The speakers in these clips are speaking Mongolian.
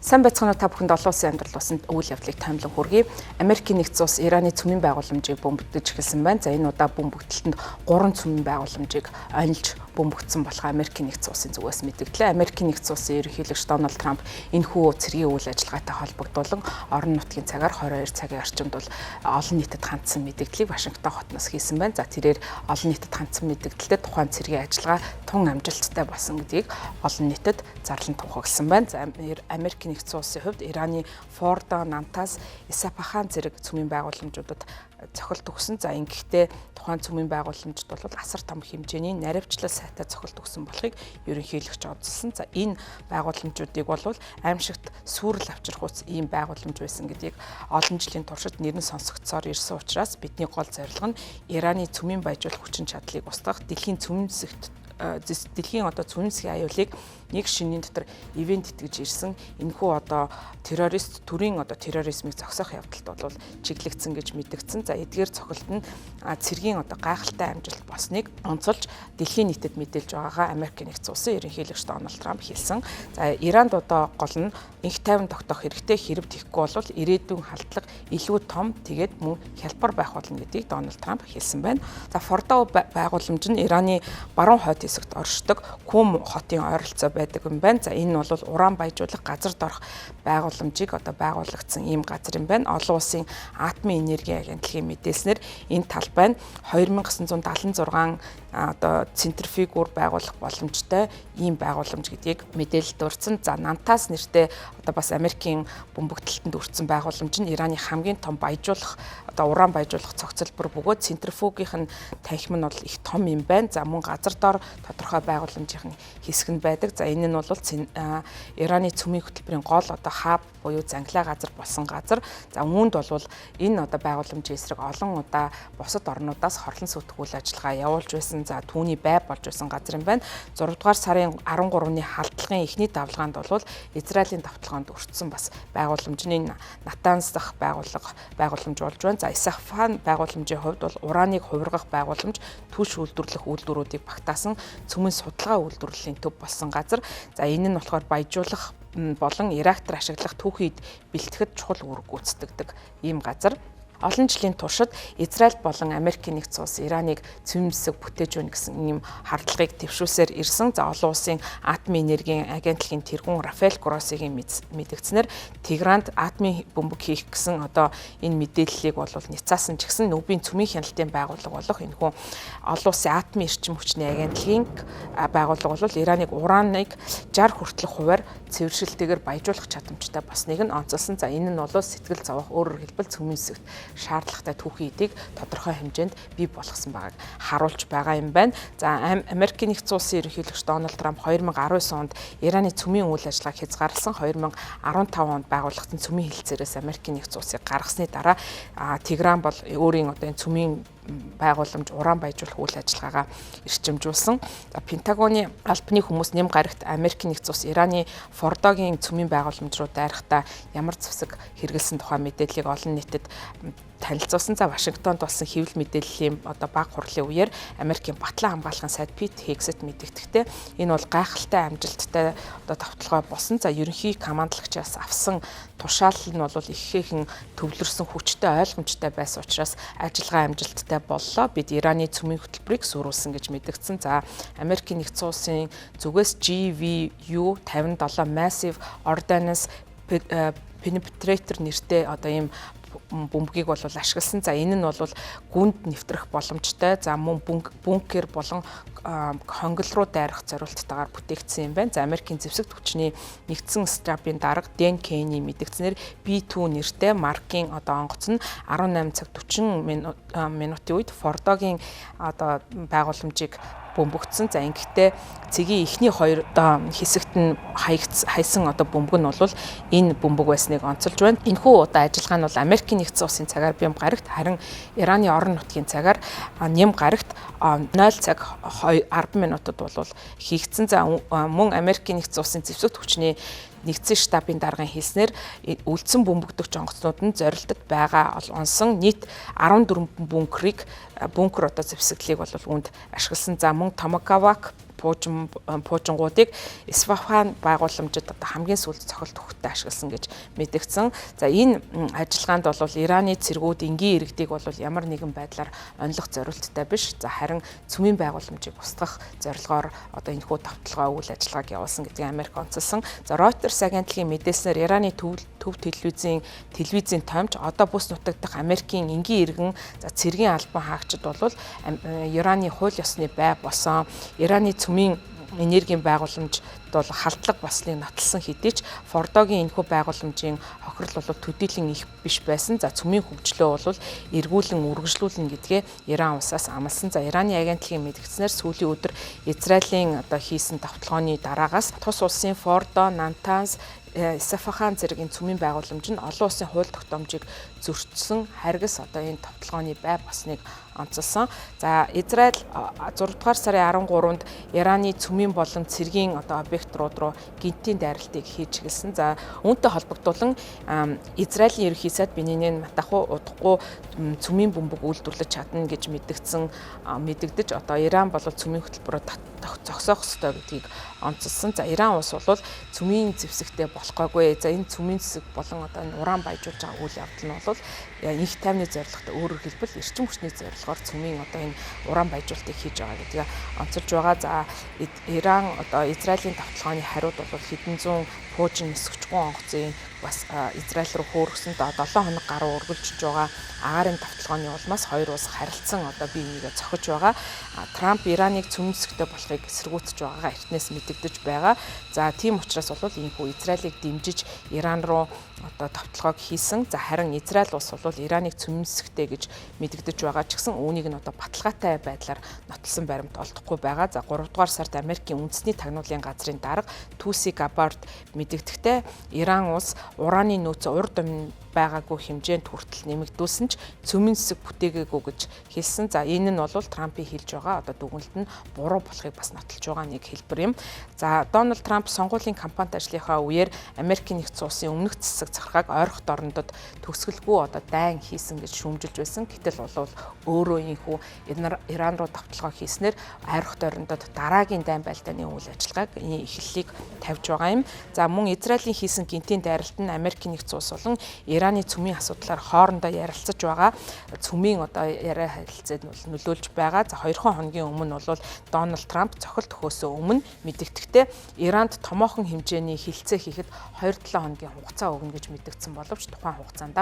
Сайн байцгаана та бүхэнд олон улсын амьдрал болсон үйл явдлыг таймлан хүргэе. Америкийн нэгдсэн улс Ираны цөмийн байгууламжийг бөмбөгдөж эхэлсэн байна. За энэ удаа бөмбөгдөлтөнд 3 цөмийн байгууламжийг онилж бөмбөгдсөн болох Америкийн нэгдсэн улсын зүгээс мэдгдлээ. Америкийн нэгдсэн улсын ерөнхийлөгч Дональд Трамп энэхүү цэргийн үйл ажиллагаатай холбогдуулан орон нутгийн цагаар 22 цагийн орчимд бол олон нийтэд хандсан мэдгдлийг Вашингтон хотноос хийсэн байна. За тэрээр олон нийтэд хандсан мэдгдэлтэй тухайн цэргийн ажиллагаа тун амжилттай болсон гэдгийг олон нийтэд зарлан тунхагласан байна. За Америкийн нэгдсэн улсын хувьд Ираны Фордо, Нантас, Исфахан зэрэг цөмийн байгууламжуудад цохилт өгсөн. За ингэхдээ тухайн цөмийн байгууламжид бол асар том хэмжээний наривчлал сайтай цохилт өгсөн болохыг ерөнхийлөгч онцлсон. За энэ байгууламжуудыг бол аимшигт сүрэл авчрахуйц ийм байгууламж байсан гэдгийг олон жилийн туршид нэр нь сонсогдсоор ирсэн учраас бидний гол зорилго нь Ираны цөмийн баяжуулах хүчин чадлыг устгах, дэлхийн цөмийн цөмийн засгийн аюулыг нэг шинийн дотор ивент итгэж ирсэн энэхүү террорист төрийн терроризмыг зогсоох явдалд бол чиглэгдсэн гэж мэдэгдсэн. За эдгээр цохилт нь цэргийн гайхалтай амжилт болсныг онцолж дэлхийн нийтэд мэдээлж байгаагаа Америкийн нэгдсэн улсын ерөнхийлөгч Дональд Трамп хэлсэн. За Иранд гол нь инх тайван тогтоох хэрэгтэй, хэрэг тийхгүй бол ирээдүйн халдлага илүү том тэгээд мөн хялбар байх болно гэдгийг Дональд Трамп хэлсэн байна. За Фордо байгууламж нь Ираны баруун хойд хэсэгт оршдог Кум хотын ойролцоо байдаг юм байна. За энэ нь бол уран баяжуулах газар дорох байгууламжийг байгуулагдсан ийм газар юм байна. Олон улсын атомын энерги агентлагийн мэдээлснээр энэ талбай нь 2976 центрифугоор байгуулах боломжтой ийм байгууламж гэдгийг мэдээлэлд дурдсан. За Нантас нэртэй бас Америкийн бөмбөгдөлтөнд өртсөн байгууламж нь Ираны хамгийн том баяжуулах уран баяжуулах цогцлбор бөгөөд центрифугийнх нь танхим нь бол их том юм байна. За мөн газар дор тодорхой байгууламжийн хэсэг нь байдаг. За энэ нь бол Ираны цөмийн хөтөлбөрийн гол хаб буюу занглаа газар болсон газар. За үүнд бол энэ байгууламжийн эсрэг олон удаа бусад орнуудаас хорлон сүйтгэх үйл ажиллагаа явуулж байсан. За түүний бай болж байсан газар юм байна. 6 дугаар сарын 13-ны халдлагын эхний давлгаанд бол Израилийн давталгаанд өртсөн бас байгууламжны Натанс дахь байгууламж болж байна. За Исфахан байгууламжийн хувьд бол ураныг хувиргах байгууламж түлш үйлдвэрлэх үйлдвэрүүдийг багтаасан цөмийн судалгаа үйлдвэрлэлийн төв болсон газар. За энэ нь болохоор баяжуулах болон реактор ашиглах түүхийд бэлтгэхэд чухал үүрэг гүйцэтгэдэг ийм газар. Олон жилийн туршид Израиль болон Америкийн нэгдсэн улс Ираныг цөмийн засаг бүтээж өгнө гэсэн ийм хардлагыг дэвшүүлсээр ирсэн. За олон улсын атомын энергийн агентлагийн тэргүүн Рафаэль Гроссигийн мэдгдснээр Тегранд атомын бөмбөг хийх гэсэн энэ мэдээллийг бол няцаасан ч гэсэн нүүбийн цөмийн хяналтын байгууллага болох энэхүү олон улсын атомын эрчим хүчний агентлагийн байгууллага бол Ираныг ураныг 60 хүртэлх хувиар цэвэршилтэйгээр баяжуулах чадамжтай болсныг нь онцолсон. За энэ нь бол сэтгэл зовох, өөрөөр хэлбэл цөмийн засагт шаардлагатай түүхийн эдийг тодорхой хэмжээнд бий болгосон байгааг харуулж байгаа юм байна. За Америкийн нэгдсэн улсын ерөнхийлөгч Дональд Трамп 2019 онд Ираны цөмийн үйл ажиллагааг хязгаарласан 2015 онд байгуулагдсан цөмийн хэлэлцээрээс Америкийн нэгдсэн улсыг гаргасны дараа Тегран бол өөрийн энэ цөмийн байгууламж уран баяжуулах үйл ажиллагаагаа эрчимжүүлсэн. За Пентагоны албаны хүмүүс нэм гарагт Америкийн нэгдсэн улс Ираны Фордогийн цөмийн байгууламж руу дайрахдаа ямар зэвсэг хэрэгэлсэн тухай мэдээллийг олон нийтэд танилцуулсан. За Вашингтонд болсон хэвлэл мэдээллийн баг хурлын үеэр Америкийн батлан хамгаалахын сайд Пит Хексет мэдэгдэхдээ энэ бол гайхалтай амжилттай давталгаа болсон. За ерөнхий командлагчаас авсан тушаал нь бол ихээхэн төвлөрсөн хүчтэй ойлгомжтой байсан учраас ажиллагаа амжилттай боллоо. Бид Ираны цөмийн хөтөлбөрийг сүрүүлсэн гэж мэдэгдсэн. За Америкийн нэгдсэн улсын зүгээс GVU 57 Massive Ordnance Penetrator нэртэй ийм бөмбөгийг бол ашигласан. За энэ нь бол гүнд нэвтрэх боломжтой. За мөн бункер болон хонгил руу дайрах зорилттойгоор бүтээгдсэн юм байна. За Америкийн зэвсэгт хүчний нэгдсэн стабын дарга Дэн Кейни мэдгдснээр B2 нэртэй маркийн онгоц нь 18 цаг 40 минутын үед Фордогийн байгууламжийг бөмбөгдсөн. За ингэхдээ цэгийн эхний 2 хэсэгт нь хайсан бөмбөг нь бол энэ бөмбөг байсныг онцолж байна. Энэхүү ажиллагаа нь бол Америкийн нэгдсэн улсын цагаар бям гарагт, харин Ираны орон нутгийн цагаар нэм гарагт 0 цаг 10 минутад бол хийгдсэн. За мөн Америкийн нэгдсэн улсын зэвсэгт хүчний нэгдсэн штабын даргын хэлснээр үлдсэн бөмбөгдөгч онгоцнууд нь зорилтод байгаа онсон нийт 14 бункер зэвсэглэлийг бол үүнд ашигласан. За мөн Томагавак пуужингуудыг Исфахан байгууламжид одоо хамгийн сүүлд цохилт өгөхтэй ашигласан гэж мэдэгдсэн. За энэ ажиллагаанд бол Ираны цэргүүд энгийн иргэдийг бол ямар нэгэн байдлаар онилох зорилттой биш. За харин цөмийн байгууламжийг устгах зорилгоор одоо энэхүү давталгаа үйл ажиллагааг явуулсан гэдгийг Америк онцолсон. За Reuters агентлагийн мэдээснээр Ираны төв телевизийн томч одоо бүс нутаг дахь Америкийн энгийн иргэн за цэргийн албан хаагчид бол Ираны хууль ёсны бай босон Ираны цөмийн энергийн байгууламжд бол халдлага болсныг нотолсон хэдий ч Фордогийн энэхүү байгууламжийн хохирол бол төдийлөн их биш байсан. За цөмийн хөгжлөө бол эргүүлэн үргэлжлүүлнэ гэдгээ Иран улсаас амласан. За Ираны агентлагийн мэдгдснээр сүүлийн өдөр Израилийн одоо хийсэн давталгааны дараагаас тус улсын Фордо, Нантанс, Исфахан зэргийн цөмийн байгууламж нь олон улсын хууль тогтоомжийг зөрчсөн харгас одоо энэ давталгааны бай болсныг онцолсон. За Израиль 6 дугаар сарын 13-нд Ираны цөмийн болон цэргийн одоо объектрууд руу гинтийн дайралтыг хийж эхэлсэн. За үүнтэй холбогдуулан Израилийн ерөнхий сайд Беньямин Нетаньяху удахгүй цөмийн бөмбөг үйлдвэрлэж чадна гэж мэдэгдэж одоо Иран бол цөмийн хөтөлбөрөөр зогсоох ёстой гэдгийг онцолсон. За Иран улс бол цөмийн зэвсэгтэй болохгүйгүй. За энэ цөмийн зэвсэг болон одоо энэ уран баяжуулж байгаа үйл явдал нь бол их тайвны зорилготой өөрөөр хэлбэл эрчим хүчний зорилгоор цөмийн одоо энэ уран баяжуулалтыг хийж байгаа гэдгийг онцолж байгаа. За Иран одоо Израилийн давталгааны хариуд бол хэдэн зуун пуужин нисгчгүй онгоцын бас Израиль руу хөөргсөн 7 хоног гаруй үргэлжлэж байгаа агаарын давталгааны улмаас хоёр улс харилцсан одоо бие бинийгээ цохиж байгаа. Трамп Ираныг цөмийн зэвсэгтэй болохыг эсэргүүцэж байгаагаа эртнээс мэдэгдэж байгаа. За тийм учраас бол иймхүү Израилийг дэмжиж Иран руу одоо давталгааг хийсэн. За харин Израиль улс бол Ираныг цөмийн зэвсэгтэй гэж мэдэгдэж байгаа ч гэсэн үүнийг нь одоо баталгаатай байдлаар нотолсон баримт олдохгүй байгаа. За 3 дугаар сард Америкийн үндэсний тагнуулын газрын дарга Туси Габбард мэдэгдэхдээ Иран улс ураны нөөц урд өмнө байгаагүй хэмжээнд хүртэл нэмэгдүүлсэн ч цөмийн зэвсэг бүтээгээгүй гэж хэлсэн. За энэ нь бол Трампын хэлж байгаа одоо дүгнэлт нь буруу болохыг бас нотолж байгаа нэг хэлбэр юм. За Дональд Трамп сонгуулийн кампанит ажлынхаа үеэр Америкийн нэгдсэн улсын өмнөх засаг захиргааг ойрхот орнодод төгсгөлгүй одоо дайн хийсэн гэж шүүмжилж байсан. Гэтэл бол өөрөө ийхүү Иран руу давталгаа хийснээр ойрхот орнодод дараагийн дайн байлдааны үйл ажиллагааг эхлэлийг тавьж байгаа юм. За мөн Израилийн хийсэн гинтийн дайралт нь Америкийн нэгдсэн улс болон Ираны цөмийн асуудлаар хоорондоо ярилцаж байгаа. Цөмийн одоо яриа харилцааг нөлөөлж байгаа. За 2 хоногийн өмнө бол Дональд Трамп цохилт өгөхөөс өмнө мэдэгдэхдээ Иранд томоохон хэмжээний хилцээ хийхэд 2-7 хоногийн хугацаа өгнө гэж мэдэгдсэн боловч тухайн хугацаанд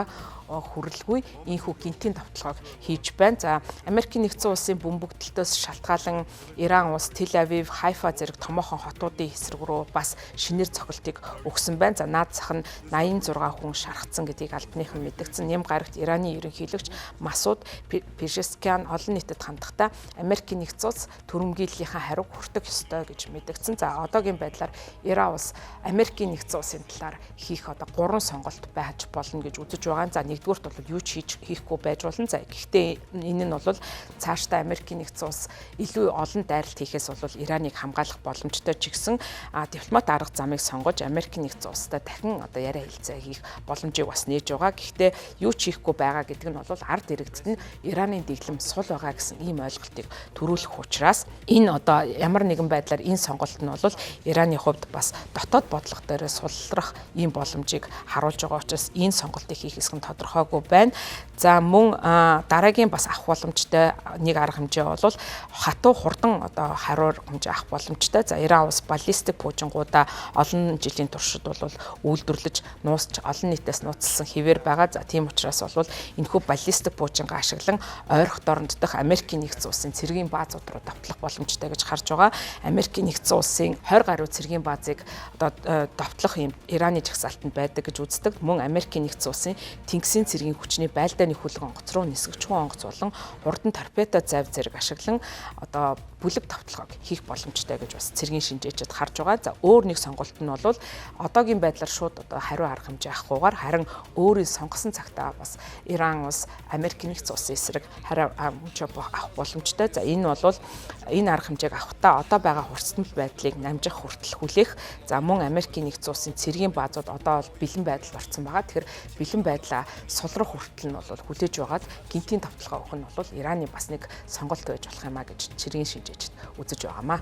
хүрэлгүй ийхүү гинтийн давталгааг хийж байна. За Америкийн нэгдсэн улсын бөмбөгдөлтөөс шалтгаалan Иран улс Тель Авив, Хайфа зэрэг томоохон хотуудын эсрэг рүү бас шинээр цохилтыг өгсөн байна. За наад зах нь 86 хүн шархсан гэдгийг албаныхан мэдэгдсэн. Нэм гарагт Ираны ерөнхийлөгч Масуд Пешешкиан олон нийтэд хандахдаа Америкийн нэгдсэн улс төрөмгийллийнхаа хариуг хүртэх ёстой гэж мэдэгдсэн. За одоогийн байдлаар Иран улс Америкийн нэгдсэн улсын талаар хийх одоо 3 сонголт байж болно гэж үзэж байгаа. За нэгдүгüүрт бол юу ч хийхгүй байж болно. За гэхдээ энэ нь бол цаашдаа Америкийн нэгдсэн улс илүү олон дайралт хийхээс бол Ираныг хамгаалах боломжтой ч гэсэн дипломат арга замыг сонгож Америкийн нэгдсэн улстай дахин одоо яриа хэлцээ хийх боломжийг бас нээж байгаа. Гэхдээ юу ч хийхгүй байгаа гэдэг нь бол ард иргэдэд нь Ираны дэглэм сул байгаа гэсэн ийм ойлголтыг төрүүлэх учраас энэ одоо ямар нэгэн байдлаар энэ сонголт нь бол Ираны хувьд бас дотоод бодлого дээр сулрах ийм боломжийг харуулж байгаа учраас энэ сонголтыг хийх хэсэг нь тодорхойгүй байна. За мөн дараагийн бас авах боломжтой нэг арга хэмжээ бол хатуу хурдан одоо хариу хэмжээ авах боломжтой. За Иран улс баллистик пуужингуудаа олон жилийн туршид бол үйлдвэрлэж нуусч олон нийтээс нууцлсан хэвээр байгаа. За тийм учраас бол энэхүү баллистик пуужингаа ашиглан ойрхот оронд дах Америкийн нэгдсэн улсын цэргийн баазууд руу давтлах боломжтой гэж харж байгаа. Америкийн нэгдсэн улсын 20 гаруй цэргийн баазыг одоо давтлах юм Ираны жагсаалтанд байдаг гэж үздэг. Мөн Америкийн нэгдсэн улсын тэнгисийн цэргийн хүчний байлдааны хүлэг онгоц руу нисгчгүй онгоц болон хурдан торпедо завь зэрэг ашиглан одоо бүлэг давталгааг хийх боломжтой гэж бас цэргийн шинжээчид харж байгаа. За өөр нэг сонголт нь бол одоогийн байдлаар шууд одоо хариу арга хэмжээ авахгүйгээр харин өөрийн сонгосон цагтаа бас Иран улс Америкийн нэгдсэн улсын эсрэг хариу арга хэмжээ авах боломжтой. За энэ бол энэ арга хэмжээг авахдаа одоо байгаа хурцлал байдлыг намжих хүртэл хүлээх. За мөн Америкийн нэгдсэн улсын цэргийн баазууд одоо бол бэлэн байдалд орсон байгаа. Тэгэхээр бэлэн байдлаа сулрах хүртэл нь бол хүлээж байгаад гинтийн давталгаа өгөх нь бол Ираны бас нэг сонголт байж болох юм а гэж цэргийн шинжээчид үзэж байгаамаа.